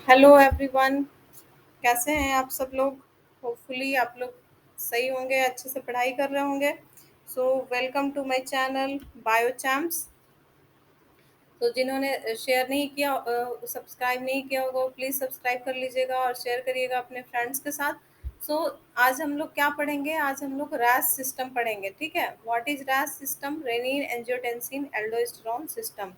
Hello everyone. कैसे हैं आप सब लोग। होपफुली आप लोग सही होंगे, अच्छे से पढ़ाई कर रहे होंगे। So welcome to my channel bio champs. तो जिन्होंने शेयर नहीं किया, सब्सक्राइब नहीं किया होगा, प्लीज़ सब्सक्राइब कर लीजिएगा और शेयर करिएगा अपने फ्रेंड्स के साथ। सो आज हम लोग क्या पढ़ेंगे, आज हम लोग रैस सिस्टम पढ़ेंगे। ठीक है, what is RAAS system, renin angiotensin aldosterone system.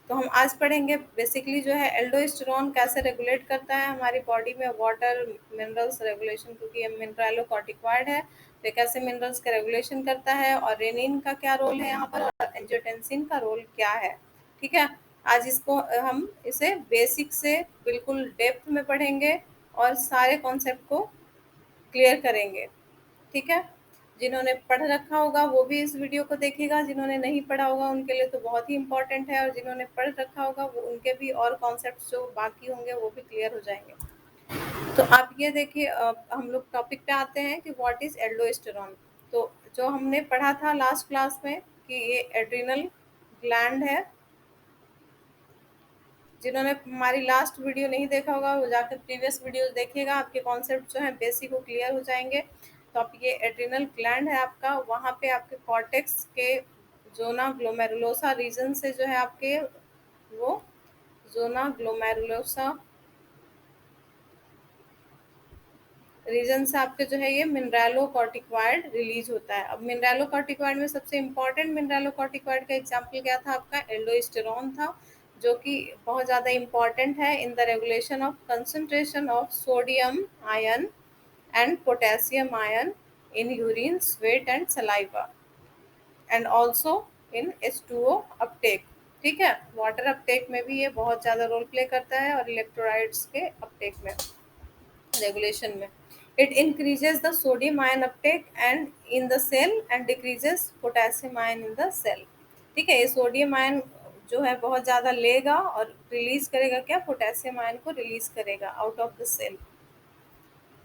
तो हम आज पढ़ेंगे बेसिकली जो है एल्डोस्टेरोन कैसे रेगुलेट करता है हमारी बॉडी में वाटर मिनरल्स रेगुलेशन, क्योंकि ये मिनरलोकॉर्टिकॉइड है। तो ये कैसे मिनरल्स का रेगुलेशन करता है और रेनिन का क्या रोल है यहाँ पर और एंजियोटेंसिन का रोल क्या है। ठीक है, आज इसको हम इसे बेसिक से बिल्कुल डेप्थ में पढ़ेंगे और सारे कॉन्सेप्ट को क्लियर करेंगे। ठीक है, जिन्होंने पढ़ रखा होगा वो भी इस वीडियो को देखेगा, जिन्होंने नहीं पढ़ा होगा उनके लिए तो बहुत ही इंपॉर्टेंट है, और जिन्होंने पढ़ रखा होगा वो उनके भी और कॉन्सेप्ट्स जो बाकी होंगे वो भी क्लियर हो जाएंगे। तो आप ये देखिए, हम लोग टॉपिक पे आते हैं कि व्हाट इज एल्डोस्टेरॉन। तो जो हमने पढ़ा था लास्ट क्लास में कि ये एड्रिनल ग्लैंड है। जिन्होंने हमारी लास्ट वीडियो नहीं देखा होगा वो जाकर प्रीवियस वीडियोस देखिएगा, आपके कॉन्सेप्ट जो है बेसिक वो क्लियर हो जाएंगे। तो आप ये एड्रिनल ग्लैंड है आपका, वहाँ पे आपके कॉर्टेक्स के जोना ग्लोमेरुलोसा रीजन से जो है आपके वो जोना ग्लोमेरुलोसा रीजन से आपके जो है ये मिनरलो कॉर्टिकॉइड रिलीज होता है। अब मिनरलो कॉर्टिकॉइड में सबसे इंपॉर्टेंट मिनरलो कॉर्टिकॉइड का एग्जाम्पल क्या था आपका, एल्डोस्टेरॉन था, जो कि बहुत ज़्यादा इंपॉर्टेंट है in the regulation of concentration of sodium ion and potassium ion in urine sweat and saliva and also in H2O Uptake. ठीक है, वाटर अपटेक में भी ये बहुत ज़्यादा रोल प्ले करता है और इलेक्ट्रोलाइट्स के अपटेक में, रेगुलेशन में। It increases the sodium ion uptake and in the cell and decreases potassium ion in the cell। ठीक है, ये सोडियम आयन जो है बहुत ज़्यादा लेगा और रिलीज करेगा क्या, पोटेशियम आयन को रिलीज करेगा आउट ऑफ द सेल।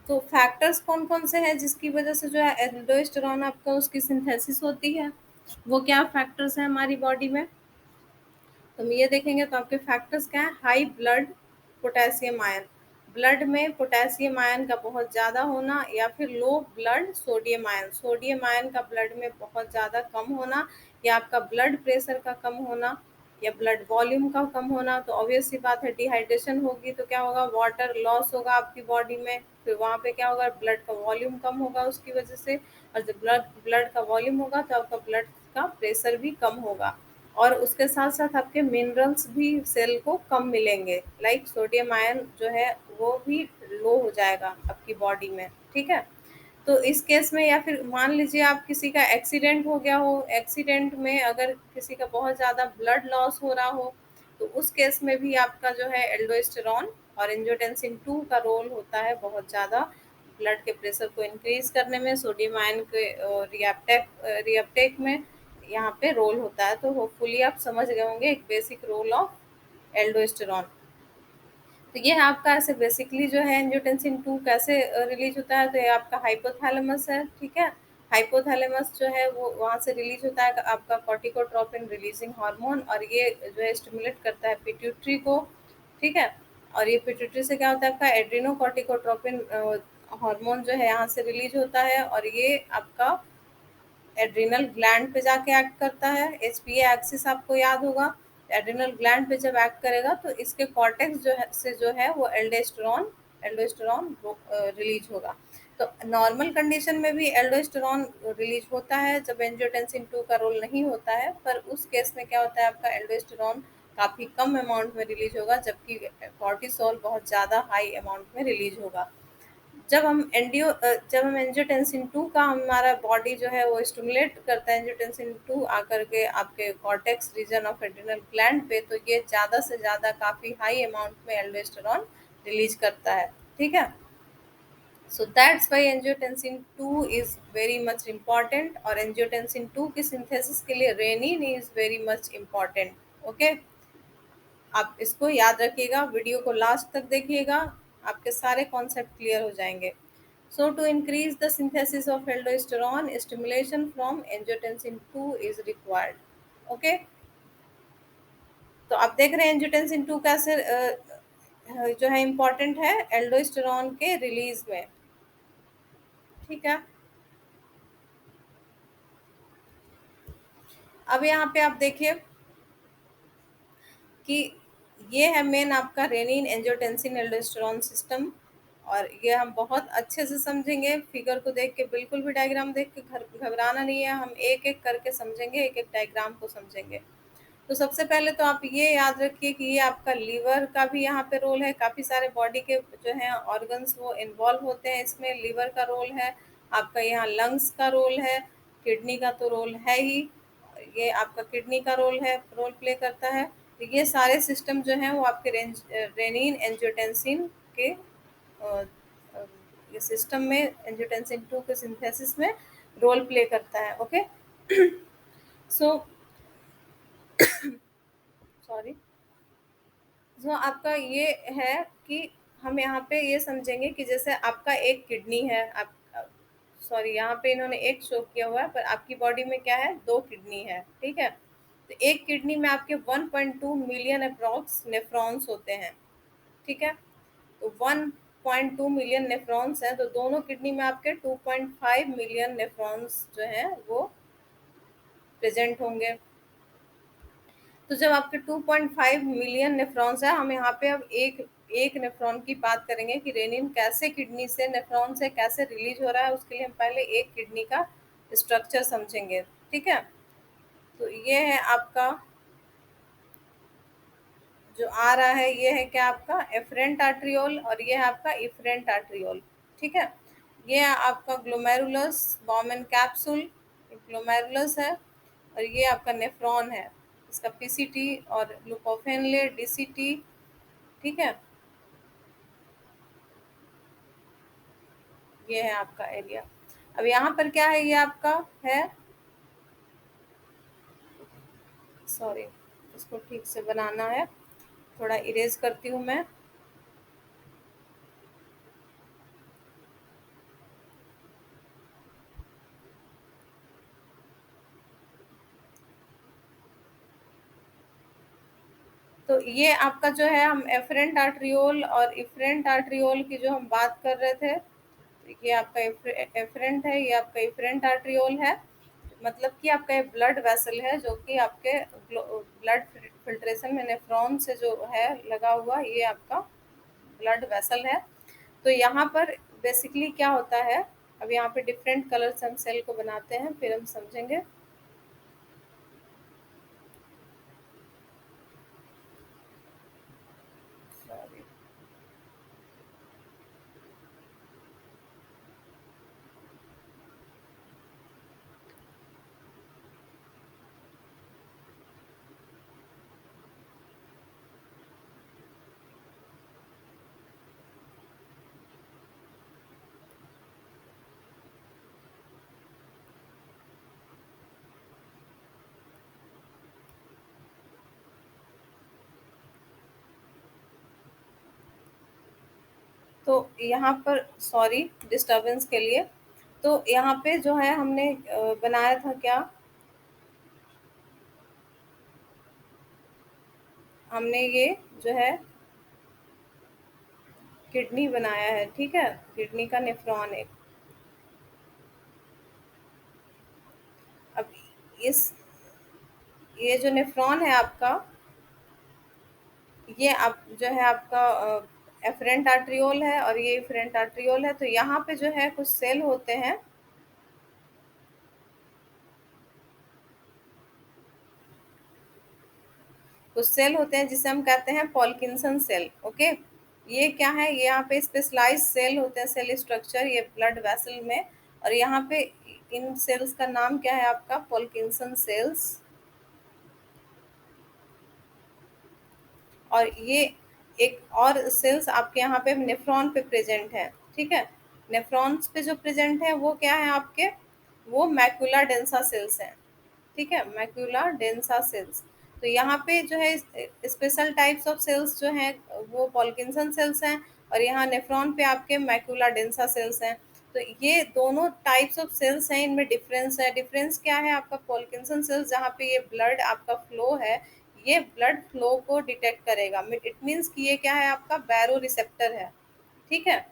तो फैक्टर्स कौन कौन से हैं जिसकी वजह से जो है एल्डोस्टेरॉन आपका उसकी सिंथेसिस होती है, वो क्या फैक्टर्स हैं हमारी बॉडी में। तो हम ये देखेंगे तो आपके फैक्टर्स क्या है, high blood potassium ion, blood में पोटेशियम आयन का बहुत ज़्यादा होना, या फिर low blood sodium ion, sodium ion का ब्लड में बहुत ज़्यादा कम होना, या आपका ब्लड प्रेशर का कम होना, या ब्लड वॉल्यूम का कम होना। तो ऑब्वियस सी बात है, डिहाइड्रेशन होगी तो क्या होगा, वाटर लॉस होगा आपकी बॉडी में, फिर वहाँ पे क्या होगा, ब्लड का वॉल्यूम कम होगा उसकी वजह से, और जब ब्लड ब्लड का वॉल्यूम होगा तो आपका ब्लड का प्रेशर भी कम होगा, और उसके साथ साथ आपके मिनरल्स भी सेल को कम मिलेंगे, लाइक सोडियम आयन जो है वो भी लो हो जाएगा आपकी बॉडी में। ठीक है, तो इस केस में, या फिर मान लीजिए आप किसी का एक्सीडेंट हो गया हो, एक्सीडेंट में अगर किसी का बहुत ज़्यादा ब्लड लॉस हो रहा हो, तो उस केस में भी आपका जो है एल्डोस्टेरॉन और एंजियोटेंसिन 2 का रोल होता है बहुत ज़्यादा ब्लड के प्रेशर को इंक्रीज करने में, सोडियम आयन के रीअपटेक में यहाँ पे रोल होता है। तो होपफुली आप समझ गए होंगे एक बेसिक रोल ऑफ एल्डोस्टेरॉन। तो ये है आपका ऐसे बेसिकली जो है एंजियोटेंसिन 2 कैसे रिलीज होता है। तो ये आपका हाइपोथैलेमस है। ठीक है, हाइपोथैलेमस जो है वो वहाँ से रिलीज होता है आपका कॉर्टिकोट्रोपिन रिलीजिंग हार्मोन, और ये जो है स्टिमुलेट करता है पिट्यूटरी को। ठीक है, और ये पिट्यूटरी से क्या होता है, आपका एड्रिनोकॉर्टिकोट्रोपिन हार्मोन जो है यहाँ से रिलीज होता है, और ये आपका एड्रिनल ग्लैंड पे जाके एक्ट करता है। एचपीए एक्सिस आपको याद होगा, एड्रिनल ग्लैंड पे जब एक्ट करेगा तो इसके कॉर्टेक्स जो है से जो है वो एल्डोस्टेरॉन एल्डोस्टेरॉन रिलीज होगा। तो नॉर्मल कंडीशन में भी एल्डोस्टेरॉन रिलीज होता है जब एंजियोटेंसिन 2 का रोल नहीं होता है, पर उस केस में क्या होता है, आपका एल्डोस्टेरॉन काफ़ी कम अमाउंट में रिलीज होगा, जबकि कॉर्टिसोल बहुत ज़्यादा हाई अमाउंट में रिलीज होगा। जब हम एंजियोटेंसिन 2 का हमारा बॉडी जो है वो स्टिमुलेट करता है, एंजियोटेंसिन 2 आकर के आपके cortex region of adrenal gland पे, तो ये ज़्यादा से ज़्यादा काफ़ी हाई अमाउंट में एल्डोस्टेरॉन रिलीज करता है। ठीक है, so that's why angiotensin 2 is very much important, और एंजियोटेंसिन 2 की सिंथेसिस के लिए renin is very much important. Okay, आप इसको याद रखिएगा, वीडियो को लास्ट तक देखिएगा, आपके सारे कॉन्सेप्ट क्लियर हो जाएंगे। So to increase the synthesis of aldosterone, stimulation from angiotensin 2 is required. Okay, तो आप देख रहे हैं angiotensin 2 कैसे जो है इम्पोर्टेंट है एल्डोस्टेरॉन के रिलीज में। ठीक है, अब यहाँ पे आप देखिए कि ये है मेन आपका रेनिन एंजियोटेंसिन एल्डोस्टेरॉन सिस्टम। और ये हम बहुत अच्छे से समझेंगे, फिगर को देख के बिल्कुल भी डायग्राम देख के घबराना नहीं है, हम एक एक करके समझेंगे, एक एक डायग्राम को समझेंगे। तो सबसे पहले तो आप ये याद रखिए कि ये आपका लीवर का भी यहाँ पे रोल है, काफ़ी सारे बॉडी के जो है ऑर्गन्स वो इन्वॉल्व होते हैं इसमें, लीवर का रोल है, आपका यहाँ लंग्स का रोल है, किडनी का तो रोल है ही, ये आपका किडनी का रोल है, रोल प्ले करता है। तो ये सारे सिस्टम जो हैं वो आपके रेनिन एंजियोटेंसिन के अ, अ, ये सिस्टम में एंजियोटेंसिन 2 के सिंथेसिस में रोल प्ले करता है। ओके, सो सॉरी, जो आपका ये है कि हम यहाँ पे ये समझेंगे कि जैसे आपका एक किडनी है, आप सॉरी यहाँ पे इन्होंने एक शो किया हुआ है, पर आपकी बॉडी में क्या है, दो किडनी है। ठीक है, तो एक किडनी में आपके 1.2 मिलियन अप्रॉक्स नेफ्रॉन्स होते हैं। ठीक है, तो 1.2 मिलियन नेफ्रॉन्स हैं, तो दोनों किडनी में आपके 2.5 मिलियन नेफ्रॉन्स जो हैं वो प्रेजेंट होंगे। तो जब आपके 2.5 मिलियन नेफ्रॉन्स है, हम यहाँ पे अब एक एक नेफ्रॉन की बात करेंगे कि रेनिन कैसे किडनी से नेफ्रॉन से कैसे रिलीज हो रहा है, उसके लिए हम पहले एक किडनी का स्ट्रक्चर समझेंगे। ठीक है, तो ये है आपका जो आ रहा है, ये है क्या आपका एफरेंट आर्ट्रियोल, और ये है आपका इफरेंट आर्ट्रियोल। ठीक है, ये है आपका ग्लोमेरुलस बॉमन कैप्सूल, ग्लोमेरुलस है, और ये आपका नेफ्रॉन है, इसका पीसीटी और लुकोफेनले डीसीटी। ठीक है, ये है आपका एरिया। अब यहाँ पर क्या है, ये आपका है, सॉरी इसको ठीक से बनाना है, थोड़ा इरेज करती हूँ मैं। तो ये आपका जो है, हम एफरेंट आर्ट्रियोल और इफरेंट आर्ट्रियोल की जो हम बात कर रहे थे, ये आपका एफरेंट है, ये आपका इफरेंट आर्ट्रियोल है। मतलब कि आपका एक ब्लड वेसल है जो कि आपके ब्लड फिल्ट्रेशन में नेफ्रॉन से जो है लगा हुआ, ये आपका ब्लड वेसल है। तो यहाँ पर बेसिकली क्या होता है, अब यहाँ पे डिफरेंट कलर से हम सेल को बनाते हैं, फिर हम समझेंगे। सॉरी, तो यहाँ पर सॉरी डिस्टरबेंस के लिए। तो यहाँ पे जो है हमने बनाया था क्या, हमने ये जो है किडनी बनाया है। ठीक है, किडनी का नेफ्रॉन है। अब इस ये जो नेफ्रॉन है आपका, ये आप जो है आपका एफरेंट आर्ट्रियोल है, और ये इफरेंट आर्ट्रियोल है। तो यहाँ पे जो है कुछ सेल होते हैं, कुछ सेल होते हैं जिसे हम कहते हैं पॉल्किंसन सेल। ओके, ये क्या है, ये यहाँ पे स्पेशलाइज सेल होते हैं, सेल स्ट्रक्चर ये ब्लड वेसल में, और यहाँ पे इन सेल्स का नाम क्या है आपका, पॉल्किंसन सेल्स। और ये एक और सेल्स आपके यहाँ पे नेफ्रॉन पे प्रेजेंट है। ठीक है, नेफ्रॉन्स पे जो प्रेजेंट है वो क्या है आपके, वो मैक्यूला डेंसा सेल्स हैं। ठीक है, मैक्यूला डेंसा सेल्स। तो यहाँ पे जो है स्पेशल टाइप्स ऑफ सेल्स जो हैं वो पॉल्किंसन सेल्स हैं, और यहाँ नेफ्रॉन पे आपके मैक्यूला डेंसा सेल्स हैं। तो ये दोनों टाइप्स ऑफ सेल्स हैं, इनमें डिफरेंस है। डिफरेंस क्या है आपका, पॉल्किंसन सेल्स जहाँ पे ये ब्लड आपका फ्लो है, ये ब्लड फ्लो को डिटेक्ट करेगा। इट मीन्स कि ये क्या है, आपका बैरो रिसेप्टर है। ठीक है,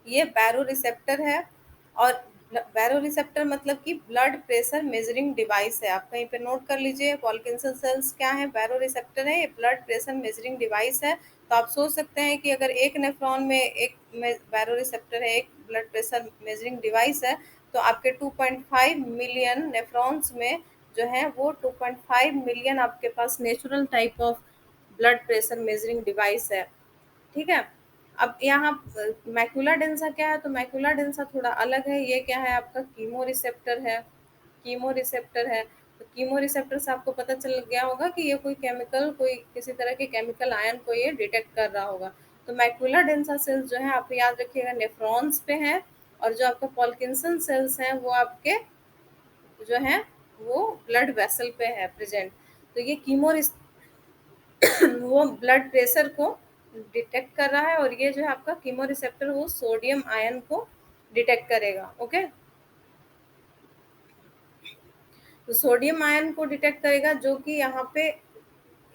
ये बैरो रिसेप्टर है। और बैरो रिसेप्टर मतलब कि ब्लड प्रेशर मेजरिंग डिवाइस है। आप कहीं पे नोट कर लीजिए, पॉल्किंसन सेल्स क्या है, बैरो रिसेप्टर है, ये ब्लड प्रेशर मेजरिंग डिवाइस है। तो आप सोच सकते हैं कि अगर एक नेफ्रॉन में एक बैरो रिसेप्टर है, एक ब्लड प्रेशर मेजरिंग डिवाइस है, तो आपके 2.5 मिलियन नेफ्रॉन्स में जो है वो 2.5 मिलियन आपके पास natural type of blood pressure measuring device है। ठीक है, अब यहाँ मैक्यूला डेंसा क्या है, तो मैक्यूला डेंसा थोड़ा अलग है। ये क्या है, आपका कीमो रिसेप्टर है। कीमो रिसेप्टर है, तो कीमो रिसेप्टर से आपको पता चल गया होगा कि ये कोई केमिकल, कोई किसी तरह के केमिकल आयन को ये डिटेक्ट कर रहा होगा। तो मैक्यूला डेंसा सेल्स जो है, आप याद रखिएगा, नेफ्रॉन्स पे हैं। और जो आपका पॉल्किंसन सेल्स हैं वो आपके जो है वो ब्लड वेसल पे है प्रेजेंट। तो ये कीमो वो ब्लड प्रेशर को डिटेक्ट कर रहा है, और ये जो है आपका कीमो रिसेप्टर वो सोडियम आयन को डिटेक्ट करेगा। ओके, तो सोडियम आयन को डिटेक्ट करेगा, जो कि यहाँ पे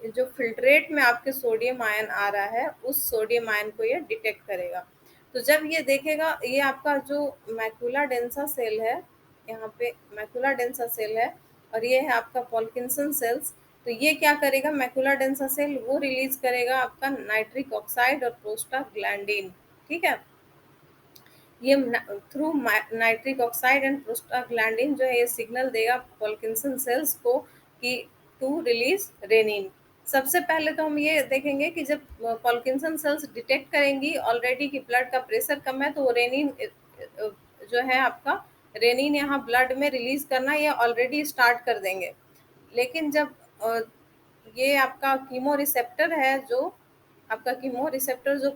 जो फिल्ट्रेट में आपके सोडियम आयन आ रहा है, उस सोडियम आयन को ये डिटेक्ट करेगा। तो जब ये देखेगा, ये आपका जो मैकुला डेंसा सेल है, यहाँ पे मैकुला डेंसा सेल है, और ये है आपका पॉल्किंसन सेल्स। तो ये क्या करेगा, मैकुला डेंसा सेल वो रिलीज करेगा आपका नाइट्रिक ऑक्साइड और प्रोस्टाग्लैंडिन। ठीक है, ये through nitric oxide and prostaglandin जो है ये सिग्नल देगा पॉल्किंसन सेल्स को कि टू रिलीज रेनिन। सबसे पहले तो हम ये देखेंगे कि जब पॉल्किंसन सेल्स डिटेक्ट करेंगी ऑलरेडी कि ब्लड का प्रेशर कम है, तो वो रेनिन जो है आपका रेनिन यहाँ ब्लड में रिलीज करना ये ऑलरेडी स्टार्ट कर देंगे। लेकिन जब ये आपका कीमो रिसेप्टर है, जो आपका कीमो रिसेप्टर जो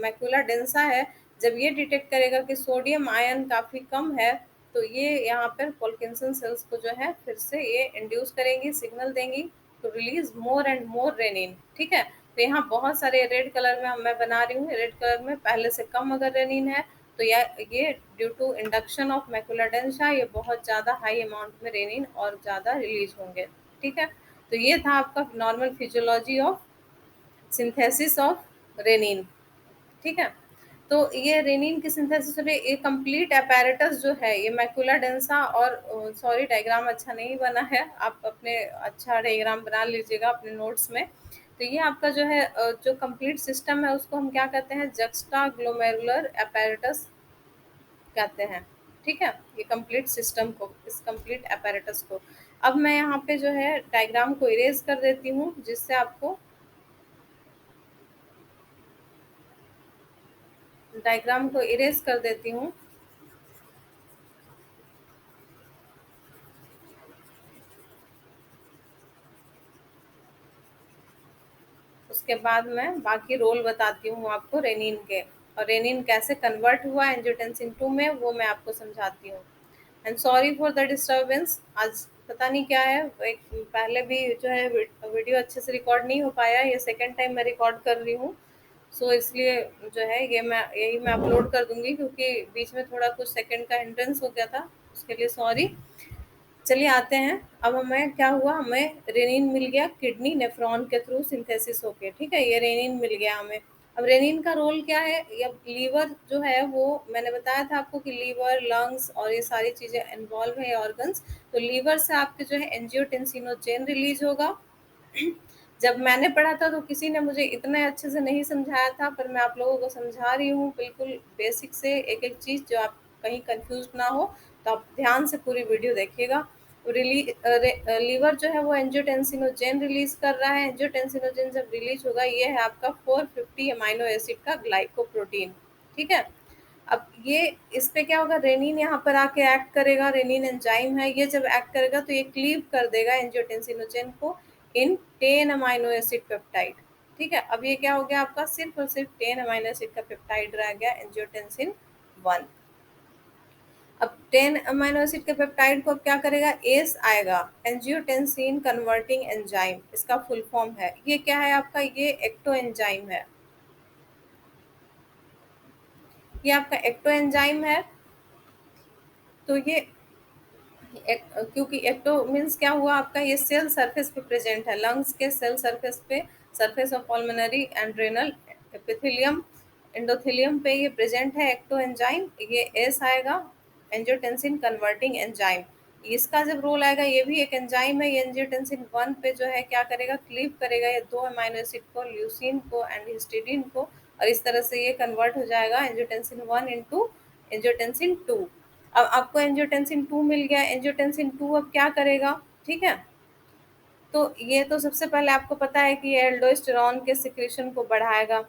मैकुला डेंसा है, जब ये डिटेक्ट करेगा कि सोडियम आयन काफ़ी कम है, तो ये यहाँ पर पॉल्किंसन सेल्स को जो है फिर से ये इंड्यूस करेंगी, सिग्नल देंगी to release more and more renin. ठीक है, तो यहाँ बहुत सारे रेड कलर में मैं बना रही हूँ, रेड कलर में पहले से कम अगर रेनिन है, तो ये due to induction of macula densa ये बहुत ज़्यादा हाई अमाउंट में रेनिन और ज़्यादा रिलीज होंगे। ठीक है, तो ये था आपका normal physiology of synthesis of renin. ठीक है, तो ये रेनिन की सिंथेसिस में ये कंप्लीट apparatus जो है, ये मैकुला डेंसा और सॉरी डायग्राम अच्छा नहीं बना है, आप अपने अच्छा डायग्राम बना लीजिएगा अपने नोट्स में। तो ये आपका जो है जो कंप्लीट सिस्टम है उसको हम क्या कहते हैं, जक्स्टा ग्लोमेरुलर apparatus कहते हैं। ठीक है, ये कंप्लीट सिस्टम को, इस कंप्लीट apparatus को। अब मैं यहाँ पे जो है डायग्राम को इरेज कर देती हूँ, जिससे आपको डायग्राम को इरेज कर देती हूँ। उसके बाद मैं बाकी रोल बताती हूँ आपको रेनिन के, और रेनिन कैसे कन्वर्ट हुआ एंजियोटेंसिन 2 में, वो मैं आपको समझाती हूँ। And sorry for the disturbance, आज पता नहीं क्या है, एक पहले भी जो है वीडियो अच्छे से रिकॉर्ड नहीं हो पाया, ये सेकेंड टाइम मैं रिकॉर्ड कर रही हूँ। सो इसलिए जो है ये मैं यही मैं अपलोड कर दूंगी, क्योंकि बीच में थोड़ा कुछ सेकंड का हिंड्रेंस हो गया था, उसके लिए सॉरी। चलिए आते हैं, अब हमें क्या हुआ, हमें रेनिन मिल गया किडनी नेफ्रॉन के थ्रू सिंथेसिस होके। ठीक है, ये रेनिन मिल गया हमें। अब रेनिन का रोल क्या है, या लीवर जो है वो मैंने बताया था आपको कि लीवर, लंग्स और ये सारी चीज़ें इन्वॉल्व है ऑर्गन्स। तो लीवर से आपके जो है एंजियोटेंसिनोजेन रिलीज होगा। जब मैंने पढ़ा था तो किसी ने मुझे इतने अच्छे से नहीं समझाया था, पर मैं आप लोगों को समझा रही हूँ बिल्कुल बेसिक से एक एक चीज़, जो आप कहीं कंफ्यूज ना हो। तो आप ध्यान से पूरी वीडियो देखिएगा। लीवर जो है वो एंजियोटेंसिनोजेन रिलीज कर रहा है। एंजियोटेंसिनोजेन जब रिलीज होगा, ये है आपका 450 अमाइनो एसिड का ग्लाइकोप्रोटीन। ठीक है, अब ये इस पे क्या होगा, रेनिन यहाँ पर आके एक्ट करेगा, रेनिन एंजाइम है, ये जब एक्ट करेगा तो ये क्लीव कर देगा एंजियोटेंसिनोजेन को इन 10 अमाइनो एसिड पेप्टाइड। ठीक है, अब ये क्या हो गया, आपका सिर्फ और सिर्फ 10 अमाइनो एसिड का पेप्टाइड रह गया, एंजियोटेंसिन 1। अब 10 अमाइनो एसिड के पेप्टाइड को अब क्या करेगा, एस आएगा, एंजियोटेंसिन कन्वर्टिंग एंजाइम, इसका फुल फॉर्म है। ये क्या है आपका, ये एक्टो एंजाइम है, ये आपका एक्टो एंजाइम है। तो ये क्योंकि एक्टो मीन्स क्या हुआ आपका, ये सेल सरफेस पे प्रेजेंट है, लंग्स के सेल सरफेस पे, surface of pulmonary and renal epithelium endothelium पे ये प्रेजेंट है एक्टो एंजाइम। ये एस आएगा, एंजियोटेंसिन कन्वर्टिंग एंजाइम। इसका जब रोल आएगा, ये भी एक एंजाइम है, ये एंजियोटेंसिन 1 पे जो है क्या करेगा, क्लीव करेगा ये दो अमाइनो एसिड को, ल्यूसीन को एंड हिस्टीडीन को, और इस तरह से ये कन्वर्ट हो जाएगा एंजियोटेंसिन 1 इनटू एंजियोटेंसिन 2। अब आपको एंजियोटेंसिन 2 मिल गया, एंजियोटेंसिन 2 अब क्या करेगा, ठीक है। तो ये तो सबसे पहले आपको पता है कि ये एल्डोस्टेरॉन के सिक्रीशन को बढ़ाएगा,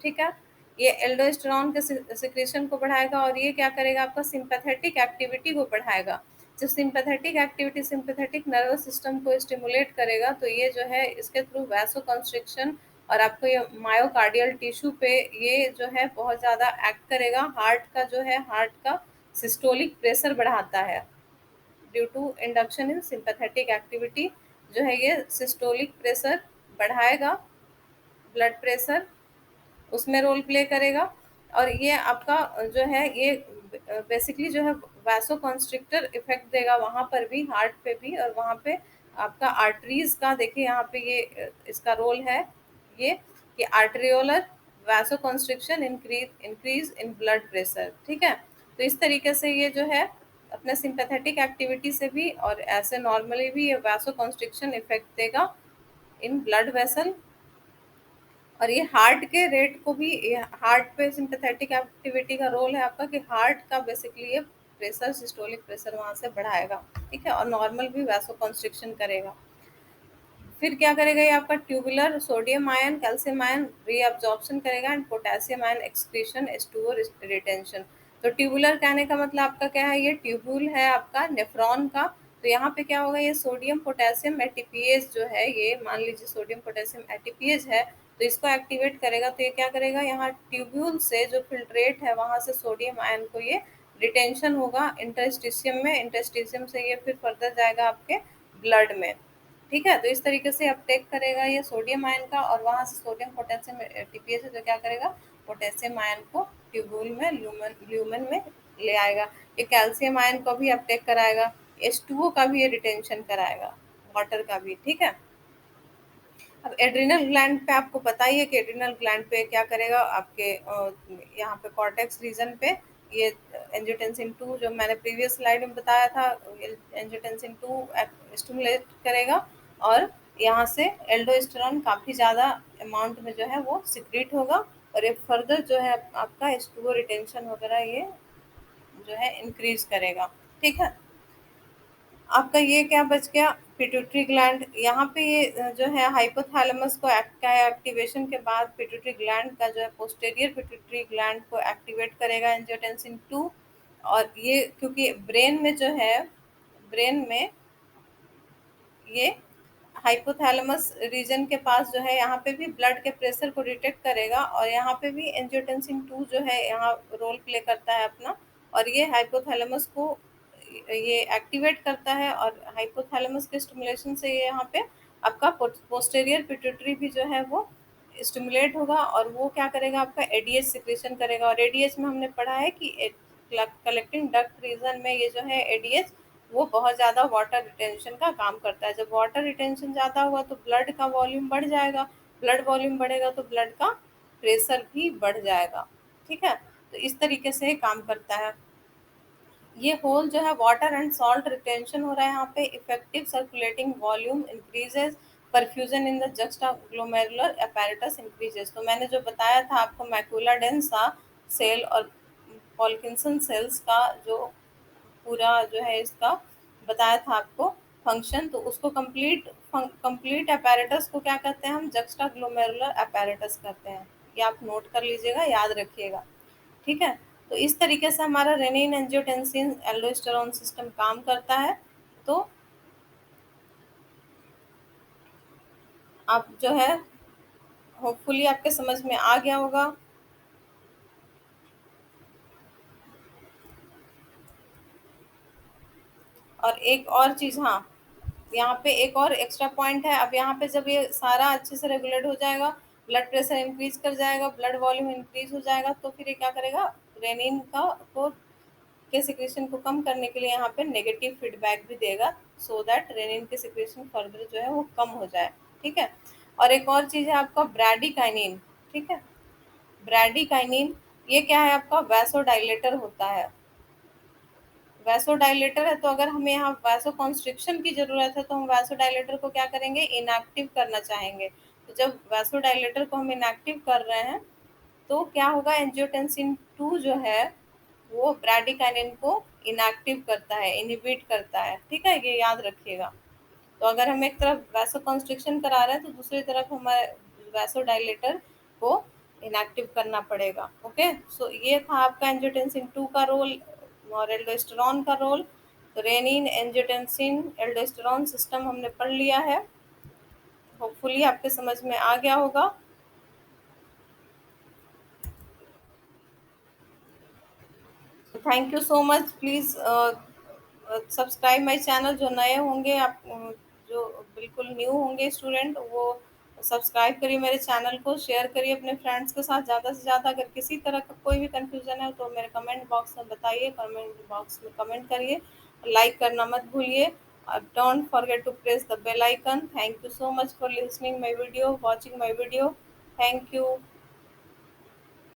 ठीक है। ये एल्डोस्टेरॉन के सिक्रीशन को बढ़ाएगा, और ये क्या करेगा, आपका सिंपैथेटिक एक्टिविटी को बढ़ाएगा। जब sympathetic activity sympathetic nervous system को स्टिमुलेट करेगा, तो ये जो है इसके थ्रू वैसोकंस्ट्रिक्शन, और आपको ये मायोकार्डियल टिश्यू पे ये जो है बहुत ज़्यादा एक्ट करेगा। हार्ट का जो है, हार्ट का सिस्टोलिक प्रेशर बढ़ाता है due to induction in sympathetic activity. जो है ये सिस्टोलिक प्रेशर बढ़ाएगा, ब्लड प्रेशर उसमें रोल प्ले करेगा। और ये आपका जो है ये बेसिकली जो है वैसो कॉन्स्ट्रिक्टर इफेक्ट देगा वहाँ पर भी, हार्ट पे भी, और वहाँ पे आपका आर्टरीज का देखिए यहाँ पे ये इसका रोल है, ये कि arteriolar vasoconstriction increase increase in blood pressure, ठीक है। तो इस तरीके से ये जो है अपने सिंपैथेटिक एक्टिविटी से भी और ऐसे नॉर्मली भी ये वैसो कॉन्स्ट्रिक्शन इफेक्ट देगा इन ब्लड वेसल। और ये हार्ट के रेट को भी, ये हार्ट पे सिंपैथेटिक एक्टिविटी का रोल है आपका, कि हार्ट का बेसिकली ये प्रेशर, सिस्टोलिक प्रेशर वहाँ से बढ़ाएगा, ठीक है, और नॉर्मल भी वैसो कंस्ट्रिक्शन करेगा। फिर क्या करेगा ये आपका tubular sodium ion calcium ion reabsorption करेगा and potassium ion excretion H2O retention. तो ट्यूबुलर कहने का मतलब आपका क्या है, ये ट्यूबुल है आपका नेफ्रॉन का। तो यहाँ पे क्या होगा, ये सोडियम पोटेशियम एटीपीएज जो है, ये मान लीजिए सोडियम पोटेशियम एटीपीएज है, तो इसको एक्टिवेट करेगा। तो ये क्या करेगा, यहाँ ट्यूब्यूल से जो फिल्ट्रेट है वहां से सोडियम आयन को ये रिटेंशन होगा इंटरस्टिशियम में, इंटरस्टिशियम से ये फिर फर्दर जाएगा आपके ब्लड में, ठीक है। तो इस तरीके से अपटेक करेगा ये सोडियम आयन का, और वहां से सोडियम पोटेशियम टीपीएस है जो क्या करेगा, पोटेशियम आयन को ट्यूबुल में ल्यूमन में ले आएगा। ये कैल्शियम आयन को भी अपटेक कराएगा, H2O का भी ये रिटेंशन कराएगा, वाटर का भी, ठीक है। अब एड्रिनल ग्लैंड पे आपको पता ही है कि एड्रिनल ग्लैंड पे क्या करेगा, आपके यहाँ पे कॉर्टेक्स रीजन पे ये एंजियोटेंसिन 2 जो मैंने प्रीवियस स्लाइड में बताया था, एंजियोटेंसिन 2 स्टिमुलेट करेगा, और यहाँ से एल्डोस्टेरॉन काफ़ी ज़्यादा अमाउंट में जो है वो सिक्रीट होगा, और ये फर्दर जो है आपका H2O रिटेंशन वगैरह ये जो है इंक्रीज करेगा, ठीक है। आपका ये क्या बच गया, पिट्यूटरी ग्लैंड। यहाँ पे ये जो है हाइपोथैलेमस को का एक्टिवेशन के बाद पिट्यूटरी ग्लैंड का जो है पोस्टेरियर पिट्यूटरी ग्लैंड को एक्टिवेट करेगा एंजियोटेंसिन 2। और ये क्योंकि ब्रेन में जो है, ब्रेन में ये हाइपोथैलेमस रीजन के पास जो है, यहाँ पे भी ब्लड के प्रेशर को डिटेक्ट करेगा, और यहाँ पे भी एंजियोटेंसिन 2 जो है यहाँ रोल प्ले करता है अपना, और ये हाइपोथैलेमस को ये एक्टिवेट करता है, और हाइपोथैलेमस के स्टिमुलेशन से ये यहाँ पे आपका पोस्टेरियर पिट्यूटरी भी जो है वो स्टिमुलेट होगा, और वो क्या करेगा, आपका एडीएच सिक्रेशन करेगा। और एडीएच में हमने पढ़ा है कि कलेक्टिंग डक्ट रीजन में ये जो है एडीएच वो बहुत ज़्यादा वाटर रिटेंशन का काम करता है। जब वाटर रिटेंशन ज़्यादा हुआ तो ब्लड का वॉल्यूम बढ़ जाएगा, ब्लड वॉल्यूम बढ़ेगा तो ब्लड का प्रेशर भी बढ़ जाएगा, ठीक है। तो इस तरीके से काम करता है। ये होल जो है वाटर एंड सॉल्ट रिटेंशन हो रहा है यहाँ पे, effective circulating volume increases, perfusion in the juxtaglomerular apparatus increases. तो मैंने जो बताया था आपको मैकुला डेंसा सेल और पॉल्किंसन सेल्स का जो पूरा जो है इसका बताया था आपको फंक्शन, तो उसको कंप्लीट apparatus को क्या कहते हैं, हम जस्टाग्लोमेरुलर apparatus कहते हैं। ये आप नोट कर लीजिएगा, याद रखिएगा, ठीक है। तो इस तरीके से हमारा रेनिन एंजियोटेंसिन एल्डोस्टेरॉन सिस्टम काम करता है। तो आप जो है होपफुली आपके समझ में आ गया होगा। और एक और चीज़, हाँ, यहाँ पे एक और एक्स्ट्रा पॉइंट है। अब यहाँ पे जब ये सारा अच्छे से रेगुलेट हो जाएगा, ब्लड प्रेशर इंक्रीज कर जाएगा, ब्लड वॉल्यूम इंक्रीज हो जाएगा, तो फिर ये क्या करेगा, रेनिन का को के सिक्रेशन को कम करने के लिए यहाँ पे नेगेटिव फीडबैक भी देगा, सो दैट रेनिन के सिक्रेशन फर्दर जो है वो कम हो जाए। ठीक है। और एक और चीज़ है आपका ब्रैडिकाइनिन। ठीक है। ब्रैडिकाइनिन ये क्या है, आपका वैसोडाइलेटर होता है। वैसोडाइलेटर है, तो अगर हमें यहाँ वैसो कॉन्स्ट्रिक्शन की जरूरत है तो हम वैसोडाइलेटर को क्या करेंगे, इनएक्टिव करना चाहेंगे। तो जब वैसोडाइलेटर को हम इनएक्टिव कर रहे हैं तो क्या होगा, एंजियोटेंसिन 2 जो है वो ब्रैडिकाइनिन को इनएक्टिव करता है, इनहिबिट करता है। ठीक है, ये याद रखिएगा। तो अगर हम एक तरफ वैसो कंस्ट्रिक्शन करा रहे हैं तो दूसरी तरफ हमारे वैसो डायलेटर को इनएक्टिव करना पड़ेगा। ओके, सो ये था आपका एंजियोटेंसिन 2 का रोल और एल्डोस्टेरॉन का रोल। तो रेनिन, एंजियोटेंसिन, एल्डोस्टेरॉन सिस्टम हमने पढ़ लिया है। होपफुली आपके समझ में आ गया होगा। Thank you so much. Please subscribe my channel. जो नए होंगे आप जो बिल्कुल न्यू होंगे स्टूडेंट, वो सब्सक्राइब करिए मेरे चैनल को, शेयर करिए अपने फ्रेंड्स के साथ ज़्यादा से ज़्यादा। अगर किसी तरह का कोई भी कंफ्यूजन है तो मेरे कमेंट बॉक्स में बताइए, कमेंट बॉक्स में कमेंट करिए। लाइक करना मत भूलिए। Don't forget to press the bell icon. Thank you so much for listening my video, watching my video. Thank you.